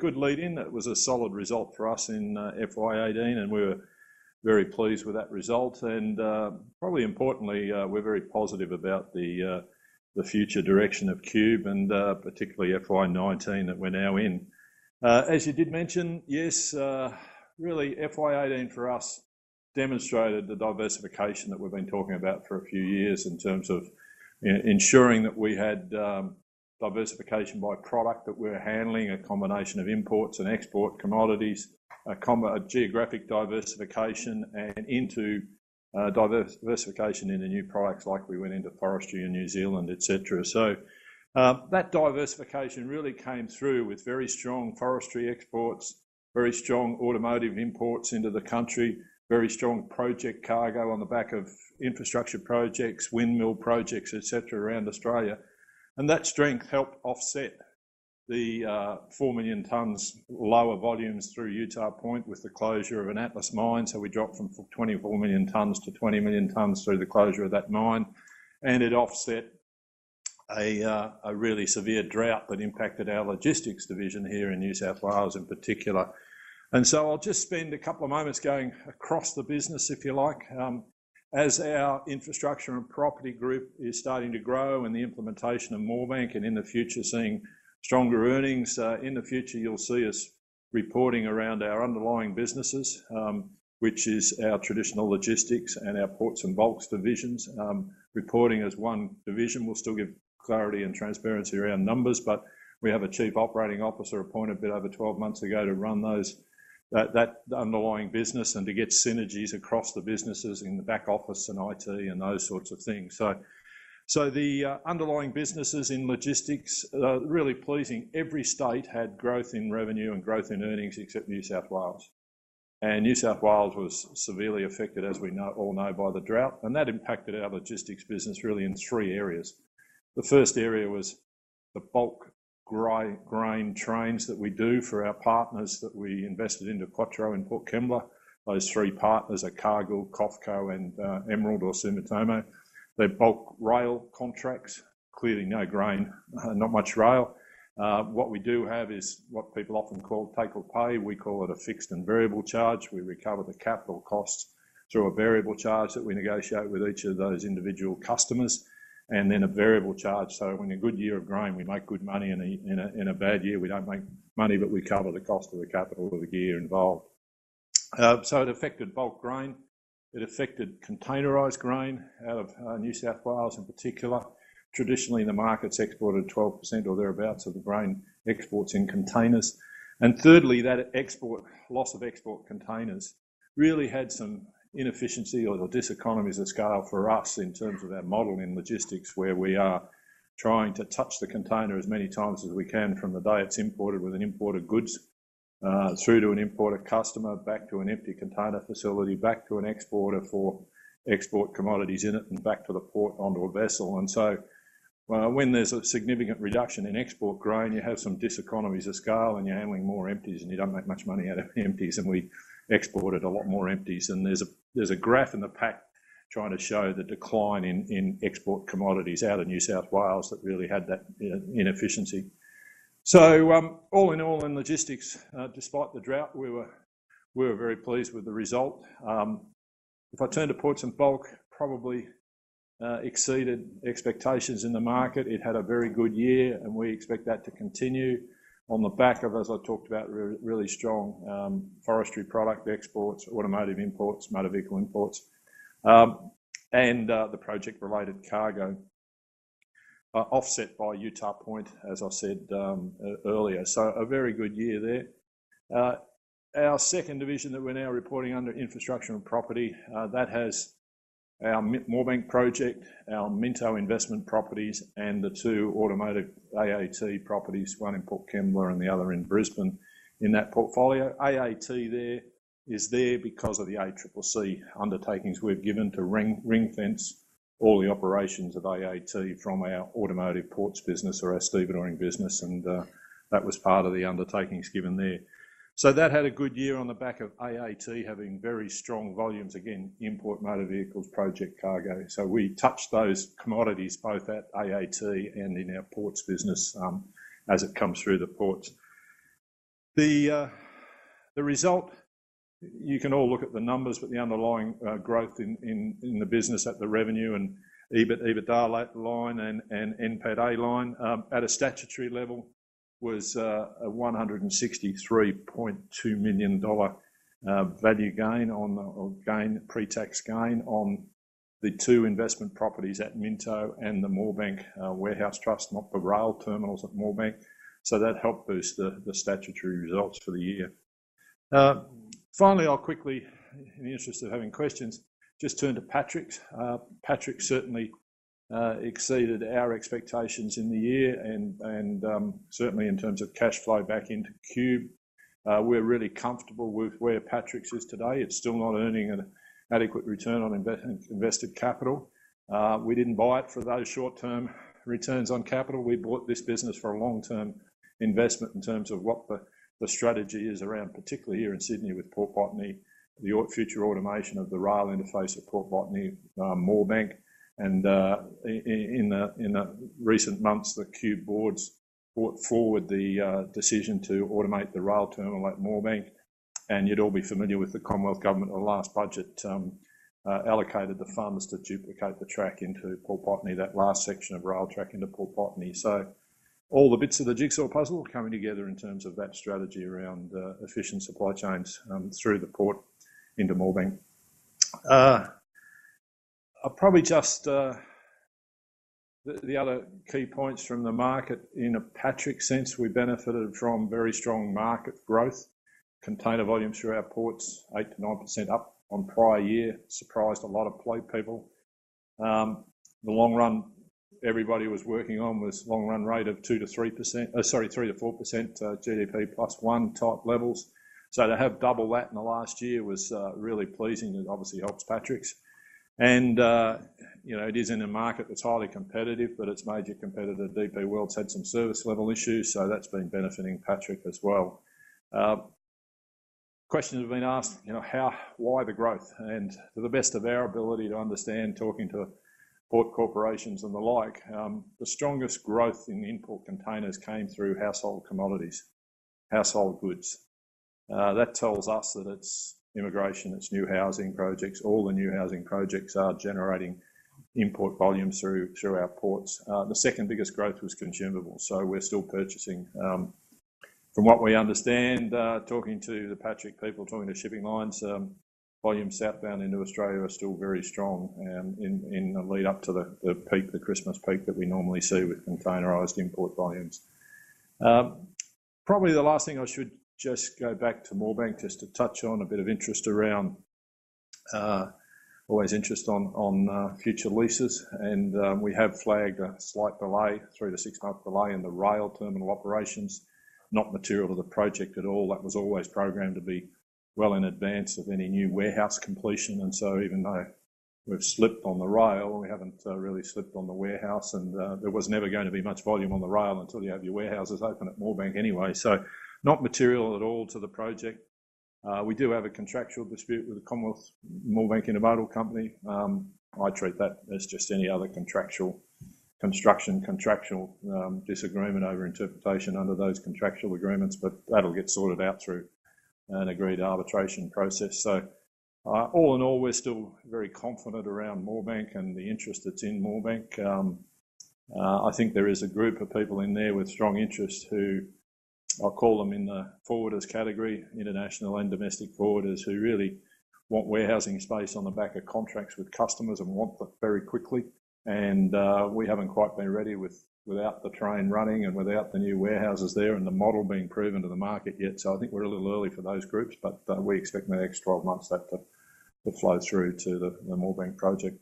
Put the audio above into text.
good lead in. It was a solid result for us in FY18, and we were very pleased with that result. And probably importantly, we're very positive about the future direction of Qube, and particularly FY19 that we're now in. As you did mention, yes, really FY18 for us demonstrated the diversification that we've been talking about for a few years in terms of ensuring that we had diversification by product that we're handling, a combination of imports and export commodities, a geographic diversification, and into diversification into new products like we went into forestry in New Zealand, etc. So that diversification really came through with very strong forestry exports, very strong automotive imports into the country, very strong project cargo on the back of infrastructure projects, windmill projects, etc. around Australia. And that strength helped offset the 4 million tonnes lower volumes through Utah Point with the closure of an Atlas mine. So we dropped from 24 million tonnes to 20 million tonnes through the closure of that mine. And it offset a really severe drought that impacted our logistics division here in New South Wales in particular. And so I'll just spend a couple of moments going across the business, if you like. As our infrastructure and property group is starting to grow and the implementation of Moorebank, and in the future seeing stronger earnings, in the future you'll see us reporting around our underlying businesses, which is our traditional logistics and our ports and bulks divisions, reporting as one division. We'll still give clarity and transparency around numbers, but we have a chief operating officer appointed a bit over 12 months ago to run that underlying business and to get synergies across the businesses in the back office and IT and those sorts of things. So the underlying businesses in logistics, really pleasing. Every state had growth in revenue and growth in earnings except New South Wales. And New South Wales was severely affected, as we all know, by the drought, and that impacted our logistics business really in 3 areas. The first area was the bulk grain trains that we do for our partners that we invested into Quattro in Port Kembla. Those 3 partners are Cargill, COFCO and Emerald or Sumitomo. They're bulk rail contracts, clearly no grain, not much rail. What we do have is what people often call take or pay. We call it a fixed and variable charge. We recover the capital costs through a variable charge that we negotiate with each of those individual customers, and then a variable charge. So in a good year of grain, we make good money. In a bad year, we don't make money, but we cover the cost of the capital of the gear involved. So it affected bulk grain. It affected containerised grain out of New South Wales in particular. Traditionally, the market's exported 12% or thereabouts of the grain exports in containers. And thirdly, that loss of export containers really had some inefficiency or diseconomies of scale for us in terms of our model in logistics, where we are trying to touch the container as many times as we can from the day it's imported with an imported goods through to an importer customer, back to an empty container facility, back to an exporter for export commodities in it, and back to the port onto a vessel. And so when there's a significant reduction in export grain, you have some diseconomies of scale and you're handling more empties and you don't make much money out of empties, and we exported a lot more empties. And there's a graph in the pack trying to show the decline in export commodities out of New South Wales that really had that inefficiency. So all in all, in logistics, despite the drought, we were very pleased with the result. If I turn to ports and bulk, probably exceeded expectations in the market. It had a very good year, and we expect that to continue on the back of, as I talked about, really strong forestry product exports, automotive imports, motor vehicle imports, and the project-related cargo, offset by Utah Point, as I said earlier. So a very good year there. Our second division that we're now reporting under, infrastructure and property, that has our Moorebank project, our Minto investment properties, and the 2 automotive AAT properties, one in Port Kembla and the other in Brisbane in that portfolio. AAT is there because of the ACCC undertakings we've given to ring fence all the operations of AAT from our automotive ports business or our stevedoring business, and that was part of the undertakings given there. So that had a good year on the back of AAT having very strong volumes, again, import motor vehicles, project cargo. So we touched those commodities both at AAT and in our ports business as it comes through the ports. The result, you can all look at the numbers, but the underlying growth in the business at the revenue and EBITDA line and NPATA line at a statutory level was a $163.2 million value gain pre-tax gain on the two investment properties at Minto and the Moorebank Warehouse Trust, not the rail terminals at Moorebank. So that helped boost the statutory results for the year. Finally, I'll quickly, in the interest of having questions, just turn to Patrick's. Patrick certainly exceeded our expectations in the year, and certainly in terms of cash flow back into Qube. We're really comfortable with where Patrick's is today. It's still not earning an adequate return on invested capital. We didn't buy it for those short-term returns on capital. We bought this business for a long-term investment in terms of what the strategy is around, particularly here in Sydney with Port Botany, the future automation of the rail interface at Port Botany, Moorebank, and in the recent months, the Qube boards brought forward the decision to automate the rail terminal at Moorebank. And you'd all be familiar with the Commonwealth Government, the last budget allocated the funds to duplicate the track into Port Botany, that last section of rail track into Port Botany. So all the bits of the jigsaw puzzle coming together in terms of that strategy around efficient supply chains through the port into Moorebank. I'll probably just, the other key points from the market, in a Patrick sense, we benefited from very strong market growth. Container volumes through our ports, 8 to 9% up on prior year, surprised a lot of people. The long run everybody was working on was long run rate of 3 to 4% GDP plus one type levels. So to have double that in the last year was really pleasing. It obviously helps Patrick's. And, it is in a market that's highly competitive, but its major competitor, DP World's had some service level issues, so that's been benefiting Patrick as well. Questions have been asked, why the growth? And to the best of our ability to understand, talking to port corporations and the like, the strongest growth in import containers came through household commodities, household goods. That tells us that it's immigration, it's new housing projects. All the new housing projects are generating import volumes through our ports. The second biggest growth was consumables, so we're still purchasing. From what we understand, talking to the Patrick people, talking to shipping lines, volumes southbound into Australia are still very strong in the lead up to the peak, the Christmas peak that we normally see with containerised import volumes. Probably the last thing I should just go back to Moorebank just to touch on a bit of interest around, always interest on future leases, and we have flagged a slight delay, 3 to 6 month delay in the rail terminal operations, not material to the project at all. That was always programmed to be well in advance of any new warehouse completion, and so even though we've slipped on the rail, we haven't really slipped on the warehouse, and there was never going to be much volume on the rail until you have your warehouses open at Moorebank anyway, so not material at all to the project. We do have a contractual dispute with the Commonwealth Moorebank Intermodal Company. I treat that as just any other contractual disagreement over interpretation under those contractual agreements, but that'll get sorted out through an agreed arbitration process. So all in all, we're still very confident around Moorebank and the interest that's in Moorebank. I think there is a group of people in there with strong interest who, I'll call them in the forwarders category, international and domestic forwarders, who really want warehousing space on the back of contracts with customers and want that very quickly. And we haven't quite been ready without the train running and without the new warehouses there and the model being proven to the market yet. So I think we're a little early for those groups, but we expect in the next 12 months that to flow through to the Moorebank project.